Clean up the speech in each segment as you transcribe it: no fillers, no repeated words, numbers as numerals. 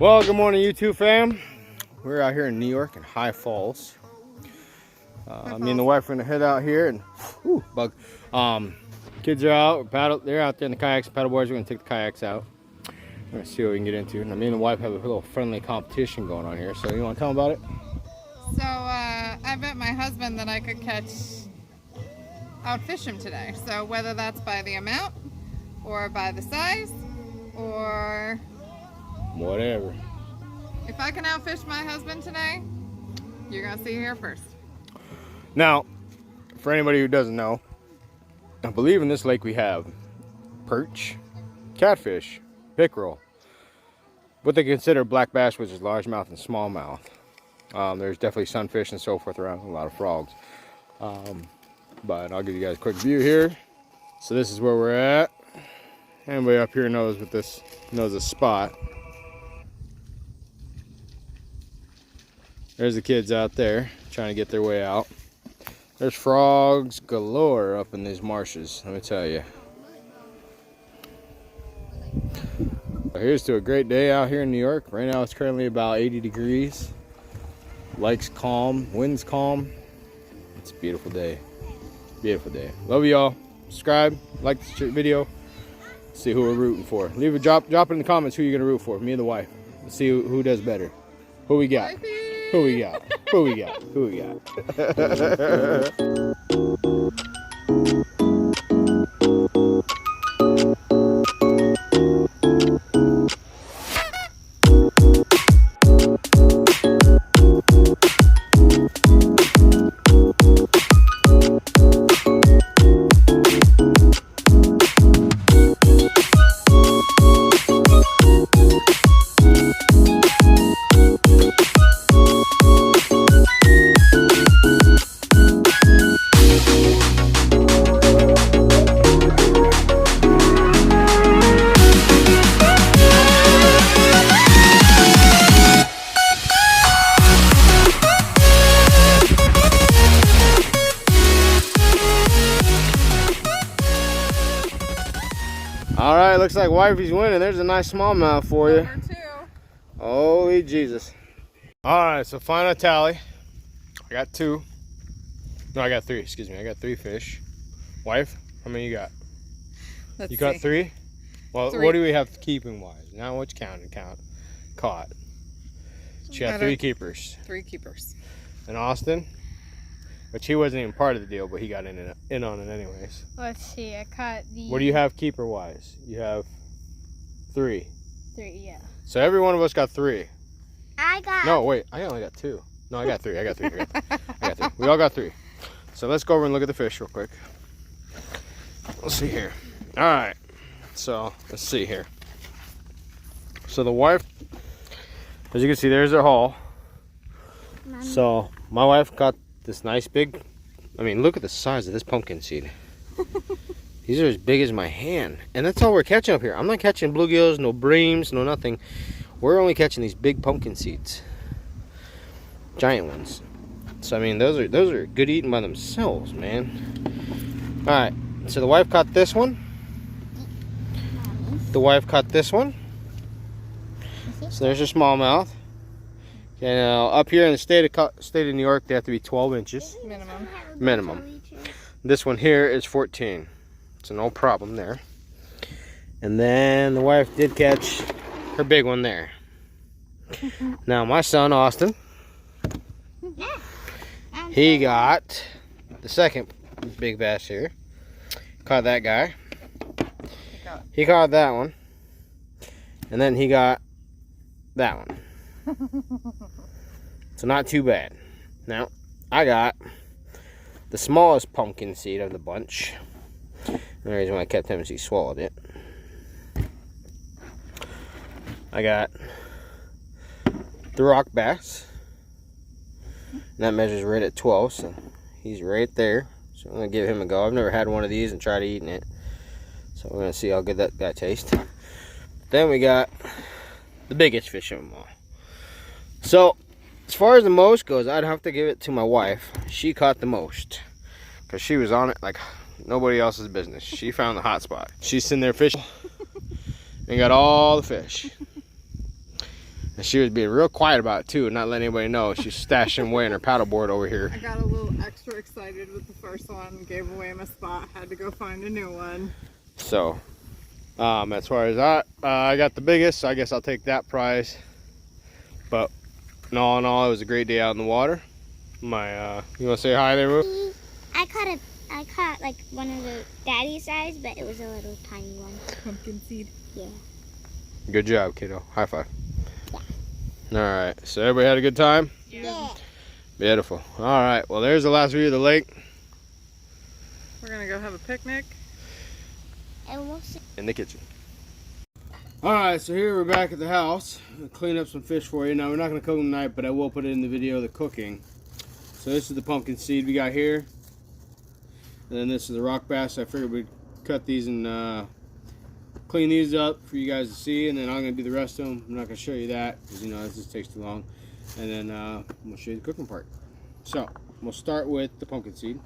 Well, good morning, YouTube fam. We're out here in New York in High Falls. Me and the wife are gonna head out here and bug. Kids are out. They're out there in the kayaks, paddle boards. We're gonna take the kayaks out. We're gonna see what we can get into. And me and the wife have a little friendly competition going on here. So you want to tell them about it? So I bet my husband that I could outfish him today. So whether that's by the amount, or by the size, or whatever. If I can outfish my husband today, you're gonna see here first. Now, for anybody who doesn't know, I believe in this lake we have perch, catfish, pickerel, what they consider black bass, which is largemouth and smallmouth. There's definitely sunfish and so forth around, a lot of frogs. But I'll give you guys a quick view here. So this is where we're at. Anybody up here knows this spot. There's the kids out there trying to get their way out. There's frogs galore up in these marshes, let me tell you. Here's to a great day out here in New York. Right now it's currently about 80 degrees. Lake's calm, wind's calm. It's a beautiful day. Beautiful day. Love y'all. Subscribe, like this video. See who we're rooting for. Leave a drop in the comments who you're gonna root for. Me and the wife. Let's see who does better. Who we got? Who we got? Who we got? Who we got? All right, looks like wifey's winning. There's a nice smallmouth for you. Number 2. Holy Jesus. All right, so final tally. I got 2. No, I got 3, excuse me. I got 3 fish. Wife, how many you got? You got 3? Well, 3. What do we have keeping wise? Not what you caught. She got 3 keepers. 3 keepers. And Austin, which he wasn't even part of the deal, but he got in on it anyways. Let's see, I caught the... What do you have keeper wise? You have 3. 3, yeah. So every one of us got 3. I got... No, wait, I only got 2. No, I got 3. I got 3. We all got 3. So let's go over and look at the fish real quick. Let's see here. All right. So let's see here. So the wife, as you can see, there's their haul. So my wife got this nice big, I mean, look at the size of this pumpkin seed. These are as big as my hand. And that's all we're catching up here. I'm not catching bluegills, no breams, no nothing. We're only catching these big pumpkin seeds. Giant ones. So I mean, those are good eating by themselves, man. All right, so the wife caught this one. The wife caught this one. So there's your smallmouth. Okay, now up here in the state of New York, they have to be 12 inches. Minimum. This one here is 14. So no problem there. And then the wife did catch her big one there. Now my son, Austin, he got the second big bass here. Caught that guy. He caught that one. And then he got that one. So not too bad. Now, I got the smallest pumpkin seed of the bunch. The reason why I kept him is he swallowed it. I got the rock bass. And that measures right at 12, so he's right there. So I'm going to give him a go. I've never had one of these and tried eating it. So we're going to see how good that guy tastes. Then we got the biggest fish of them all. So, as far as the most goes, I'd have to give it to my wife. She caught the most. Because she was on it like nobody else's business. She found the hot spot. She's sitting there fishing and got all the fish. And she was being real quiet about it too, not letting anybody know. She's stashing away in her paddleboard over here. I got a little extra excited with the first one, gave away my spot, had to go find a new one. So, as far as I got the biggest, so I guess I'll take that prize. But all in all, it was a great day out in the water. You want to say hi there, Boo? I caught like one of the daddy size, but it was a little tiny one. Pumpkin seed. Yeah. Good job, kiddo. High five. All right, so everybody had a good time? Yeah. Beautiful. All right, well, there's the last view of the lake. We're gonna go have a picnic. And we'll see. In the kitchen. All right, so here we're back at the house. I'll clean up some fish for you. Now, we're not gonna cook them tonight, but I will put it in the video of the cooking. So this is the pumpkin seed we got here. And then this is the rock bass. I figured we'd cut these and clean these up for you guys to see, and then I'm going to do the rest of them. I'm not going to show you that because, you know, this just takes too long. And then I'm going to show you the cooking part. So we'll start with the pumpkin seed.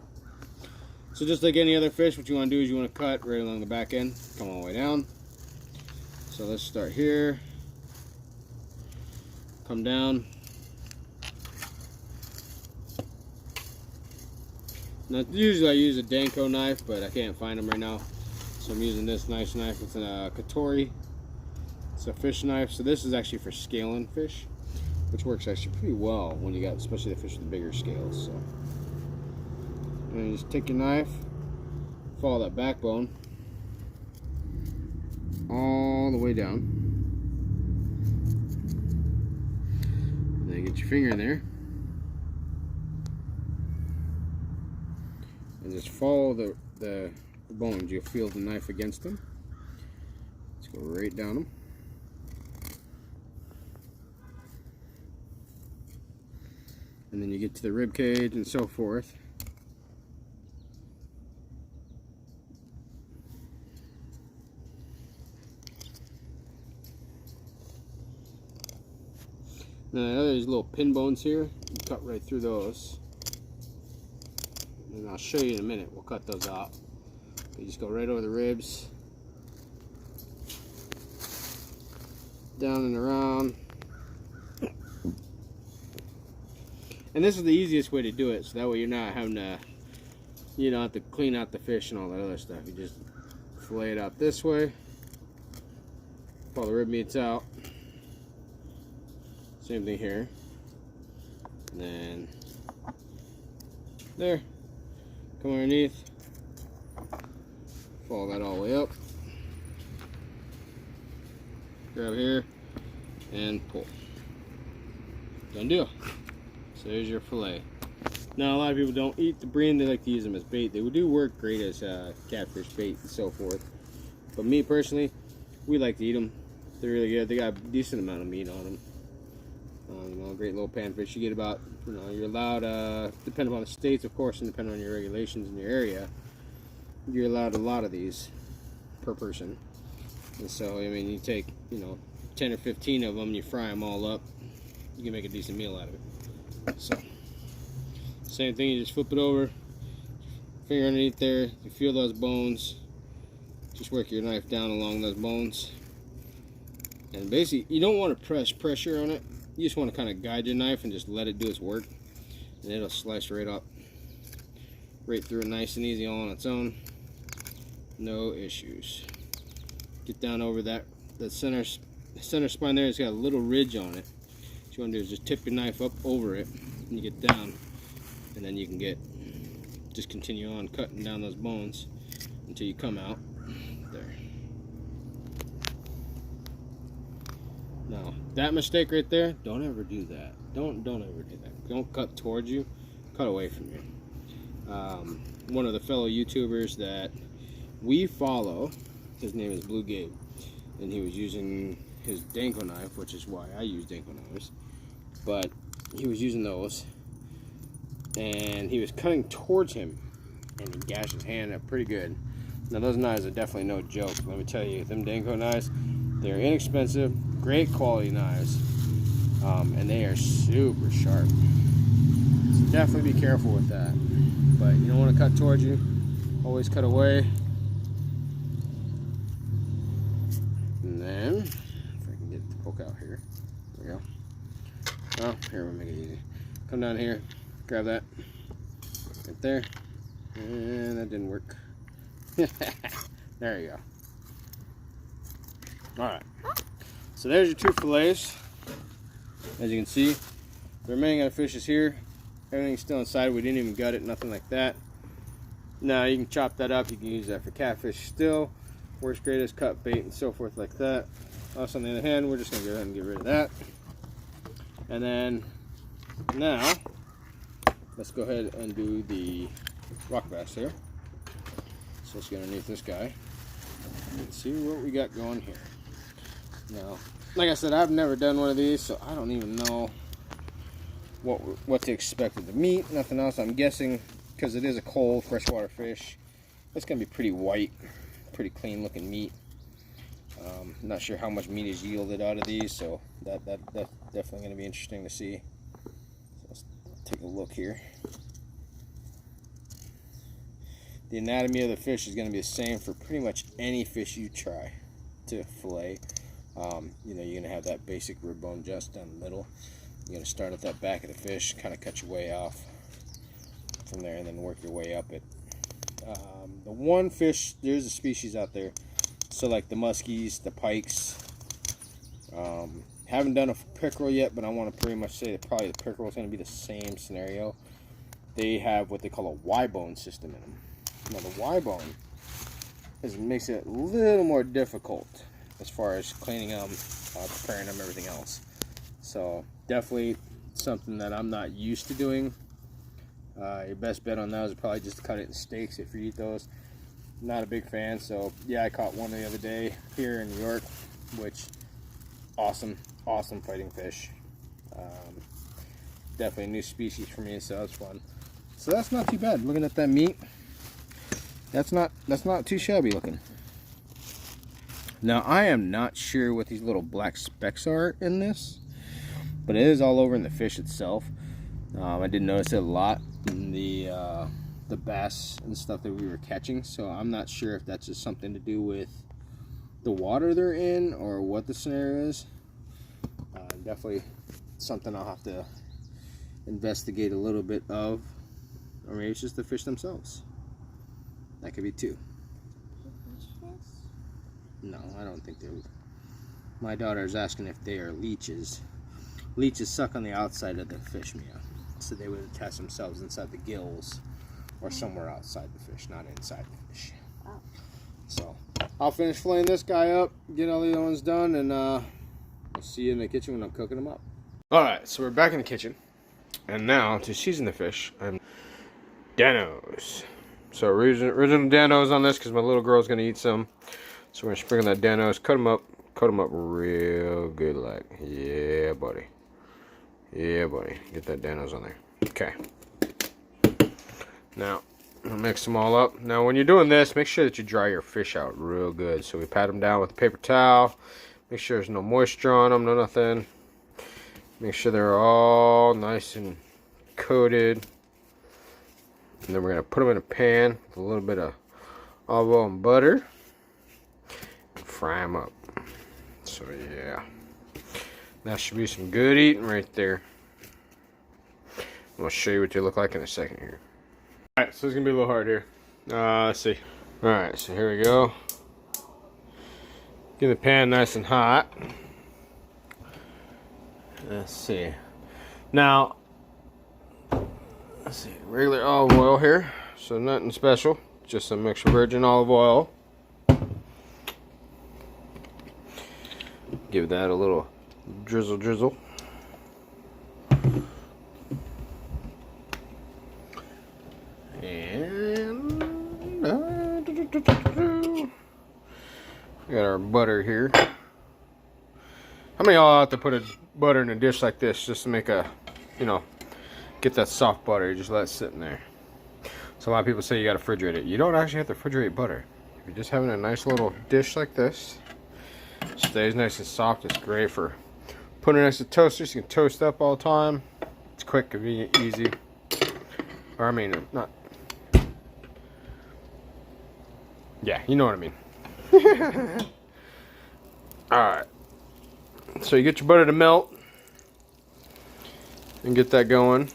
So just like any other fish, what you want to do is you want to cut right along the back end, come all the way down. So let's start here, come down. Now usually I use a Danko knife, but I can't find them right now. So I'm using this nice knife. It's a Katori. It's a fish knife. So this is actually for scaling fish, which works actually pretty well when you got, especially the fish with the bigger scales. So, and you just take your knife, follow that backbone all the way down, and then get your finger in there, and just follow the bones. You'll feel the knife against them. Let's go right down them. And then you get to the rib cage and so forth. Now there's little pin bones here. You cut right through those. And I'll show you in a minute. We'll cut those out. You just go right over the ribs, down and around. And this is the easiest way to do it, so that way you're not having to, you don't have to clean out the fish and all that other stuff. You just fillet it out this way, pull the rib meats out. Same thing here. And then there, come underneath. Follow that all the way up. Grab here and pull. Done deal. So there's your fillet. Now a lot of people don't eat the bream, they like to use them as bait. They do work great as catfish bait and so forth. But me personally, we like to eat them. They're really good. They got a decent amount of meat on them. You know, great little panfish. You get about, you know, you're allowed, depending on the states, of course, and depending on your regulations in your area, you're allowed a lot of these per person. And so, I mean, you take, you know, 10 or 15 of them, you fry them all up, you can make a decent meal out of it. So, same thing, you just flip it over, finger underneath there, you feel those bones, just work your knife down along those bones. And basically, you don't want to press pressure on it, you just want to kind of guide your knife and just let it do its work. And it'll slice right up, right through it nice and easy all on its own. No issues. Get down over that center spine there. It's got a little ridge on it. What you want to do is just tip your knife up over it, and you get down, and then you can just continue on cutting down those bones until you come out there. Now that mistake right there, don't ever do that. Don't ever do that. Don't cut towards you. Cut away from you. One of the fellow YouTubers that we follow, his name is Blue Gabe, and he was using his Danko knife, which is why I use Danko knives, but he was using those, and he was cutting towards him, and he gashed his hand up pretty good. Now those knives are definitely no joke. Let me tell you, them Danko knives, they're inexpensive, great quality knives, and they are super sharp. So definitely be careful with that. But you don't want to cut towards you, always cut away. And then, if I can get it to poke out here, there we go. Oh, here, we'll make it easy. Come down here, grab that. Right there. And that didn't work. There you go. Alright. So there's your 2 fillets. As you can see, the remaining of the fish is here. Everything's still inside. We didn't even gut it, nothing like that. Now you can chop that up. You can use that for catfish still. Works great as cut bait and so forth like that. Us on the other hand, we're just going to go ahead and get rid of that. And then now, let's go ahead and do the rock bass here. So let's get underneath this guy and see what we got going here. Now, like I said, I've never done one of these, so I don't even know what to expect with the meat. Nothing else. I'm guessing because it is a cold freshwater fish, it's going to be pretty white, pretty clean looking meat. Not sure how much meat is yielded out of these, so that's definitely going to be interesting to see. So let's take a look here. The anatomy of the fish is going to be the same for pretty much any fish you try to fillet. You know, you're going to have that basic rib bone just down the middle. You're going to start at that back of the fish, kind of cut your way off from there, and then work your way up it. The one fish, there's a species out there, so like the muskies, the pikes. Haven't done a pickerel yet, but I want to pretty much say that probably the pickerel is going to be the same scenario. They have what they call a Y-bone system in them. Now the Y-bone makes it a little more difficult as far as cleaning them, preparing them, everything else. So definitely something that I'm not used to doing. Your best bet on that is probably just to cut it in steaks if you eat those. Not a big fan, so yeah, I caught one the other day here in New York, which awesome fighting fish. Definitely a new species for me, so that's fun. So that's not too bad. Looking at that meat, that's not too shabby looking. Now I am not sure what these little black specks are in this, but it is all over in the fish itself. I did notice it a lot in the bass and stuff that we were catching, so I'm not sure if that's just something to do with the water they're in or what the scenario is. Definitely something I'll have to investigate a little bit of, or maybe it's just the fish themselves. That could be too. No, I don't think they're. My daughter is asking if they are leeches. Leeches suck on the outside of the fish, Mia, so they would attach themselves inside the gills or somewhere outside the fish, not inside the fish. Oh. So I'll finish filleting this guy up, get all the other ones done, and I'll see you in the kitchen when I'm cooking them up. Alright, so we're back in the kitchen, and now to season the fish, I'm Danos. So original Danos on this because my little girl's going to eat some. So we're going to sprinkle that Danos, cut them up real good like. Yeah, buddy. Yeah, buddy. Get that Danos on there. Okay. Now, I'll mix them all up. Now, when you're doing this, make sure that you dry your fish out real good. So we pat them down with a paper towel. Make sure there's no moisture on them, no nothing. Make sure they're all nice and coated. And then we're going to put them in a pan with a little bit of olive oil and butter. And fry them up. So, yeah. That should be some good eating right there. I'll show you what they look like in a second here. Alright, so it's going to be a little hard here. Let's see. Alright, so here we go. Get the pan nice and hot. Let's see. Now, let's see. Regular olive oil here. So nothing special. Just some extra virgin olive oil. Give that a little drizzle. And we got our butter here. How many of y'all out there put a butter in a dish like this just to make a, get that soft butter? You just let it sit in there. So a lot of people say you got to refrigerate it. You don't actually have to refrigerate butter. If you're just having a nice little dish like this, stays nice and soft. It's great for putting it next to toasters. You can toast up all the time. It's quick, convenient, easy. Or I mean, not. Yeah, you know what I mean. Alright. So you get your butter to melt. and get that going.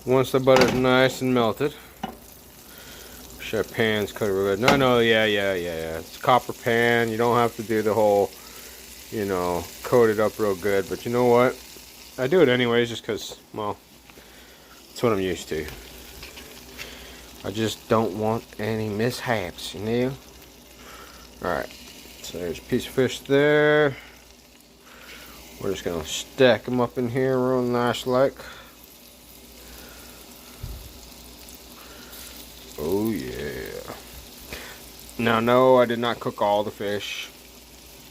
Once the butter's nice and melted, sure that pan's coated real good. No, yeah. It's a copper pan. You don't have to do the whole, you know, coat it up real good. But you know what? I do it anyways just because, well, that's what I'm used to. I just don't want any mishaps, you know? Alright, so there's a piece of fish there. We're just going to stack them up in here real nice like. Oh yeah. Now no, I did not cook all the fish.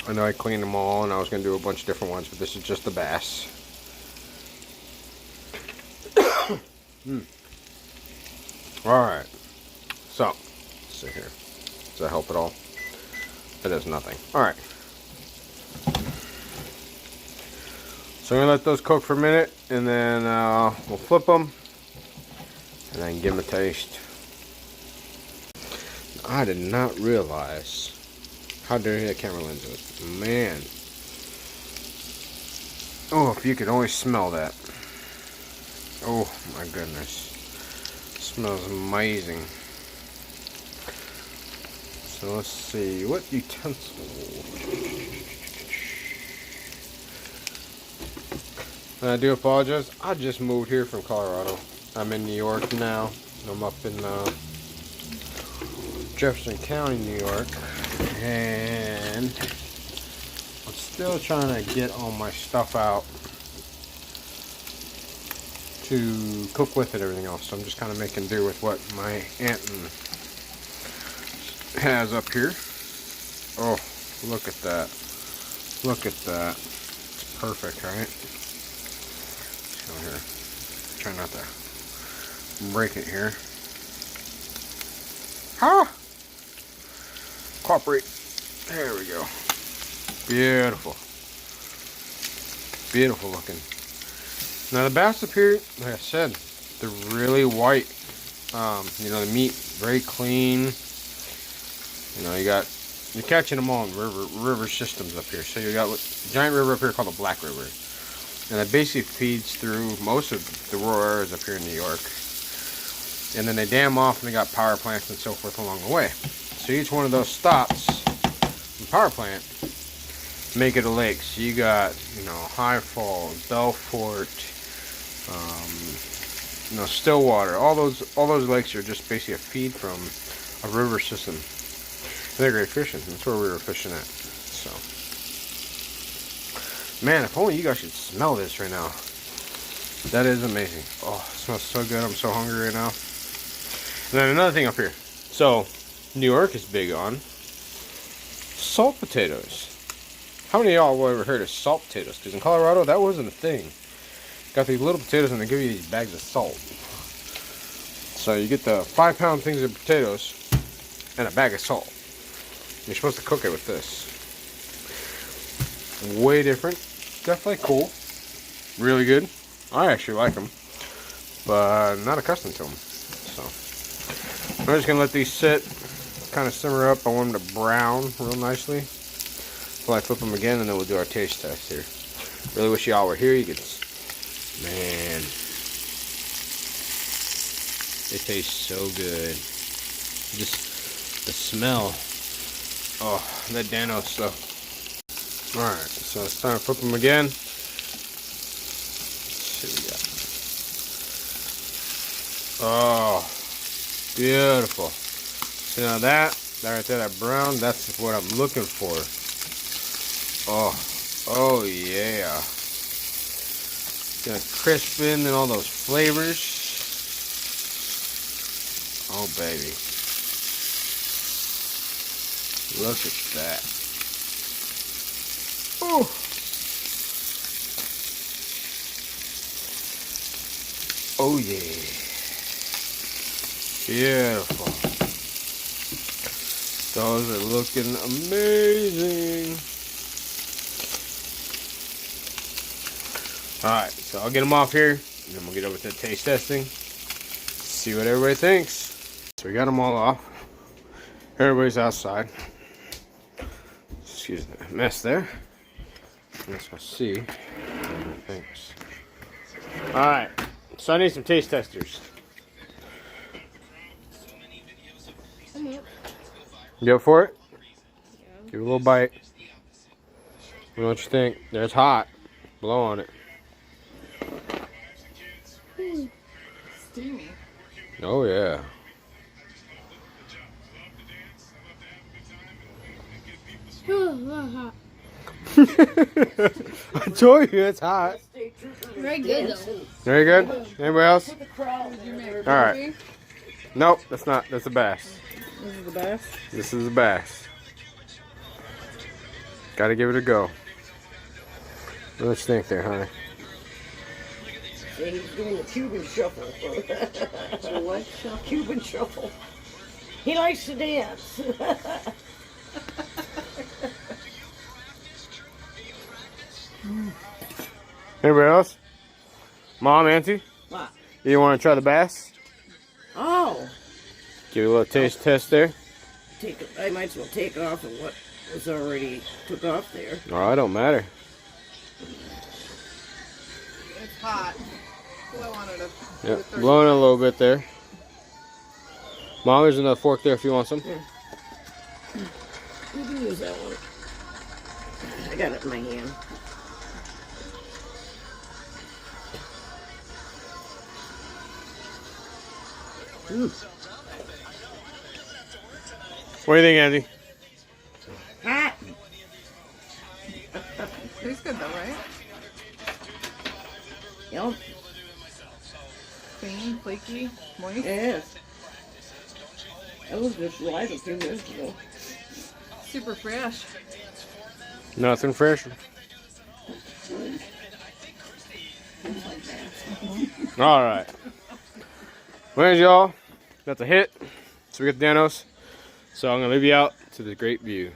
I know I cleaned them all and I was going to do a bunch of different ones, but this is just the bass. Alright. So, let's see here. Does that help at all? It does nothing. Alright. So I'm going to let those cook for a minute and then we'll flip them and then give them a taste. I did not realize how dirty that camera lens was. Man. Oh, if you could only smell that. Oh my goodness. It smells amazing. So let's see. What utensil? And I do apologize. I just moved here from Colorado. I'm in New York now. I'm up in Jefferson County, New York, and I'm still trying to get all my stuff out to cook with it, everything else. So I'm just kind of making do with what my aunt has up here. Oh, look at that! Look at that! It's perfect, right? So here, try not to break it here. Ah! Cooperate. There we go. Beautiful. Beautiful looking. Now the bass up here, like I said, they're really white. You know, the meat very clean. You know, you're catching them all in river systems up here. So you got a giant river up here called the Black River, and it basically feeds through most of the rural areas up here in New York. And then they dam off and they got power plants and so forth along the way. So each one of those stops, the power plant, make it a lake. So you got, you know, High Falls, Belfort, you know, Stillwater. All those lakes are just basically a feed from a river system. And they're great fishing. That's where we were fishing at. So, man, if only you guys could smell this right now. That is amazing. Oh, it smells so good. I'm so hungry right now. And then another thing up here. So, New York is big on salt potatoes. How many of y'all have ever heard of salt potatoes? Because in Colorado, that wasn't a thing. Got these little potatoes and they give you these bags of salt. So you get the 5-pound things of potatoes and a bag of salt. You're supposed to cook it with this. Way different. Definitely cool. Really good. I actually like them. But not accustomed to them. So I'm just going to let these sit. Kind of simmer up. I want them to brown real nicely. Until I flip them again and then we'll do our taste test here. Really wish y'all were here. You could... Man. It tastes so good. Just the smell. Oh, that Dano stuff. Alright, so it's time to flip them again. Let's see what we got. Oh, beautiful. So now that right there, that brown, that's what I'm looking for. Oh yeah. Gonna crisp in and all those flavors. Oh baby. Look at that. Oh. Oh yeah. Beautiful. Those are looking amazing. Alright, so I'll get them off here, and then we'll get over to the taste testing. See what everybody thinks. So we got them all off. Everybody's outside. excuse the mess there. Let's go see. Thanks. Alright, so I need some taste testers. You up for it? Give it a little bite. What don't you think? It's hot. Blow on it. Steamy. Oh yeah. I told you it's hot. Very good though. Very good. Anybody else? You made it All right. crispy? Nope, that's not. That's a bass. This is the best. This is a bass. Gotta give it a go. What do you think there, honey? He's doing the Cuban shuffle. The what? Cuban shuffle. He likes to dance. Anybody else? Mom, Auntie? What? You want to try the bass? Oh, Give it a little taste test there. I might as well take off of what was already took off there. Oh, it don't matter. It's hot. So I wanted to. Yep, blowing it a little bit there. Mom, there's another fork there if you want some. You can use that one. I got it in my hand. What do you think, Andy? Hot. Tastes good though, right? Yep. Clean, flaky, moist. Yes. That was just live a few minutes ago. Super fresh. Nothing fresh. All right. Well, y'all, that's a hit. So we got the Danos. So I'm gonna leave you out to the great view.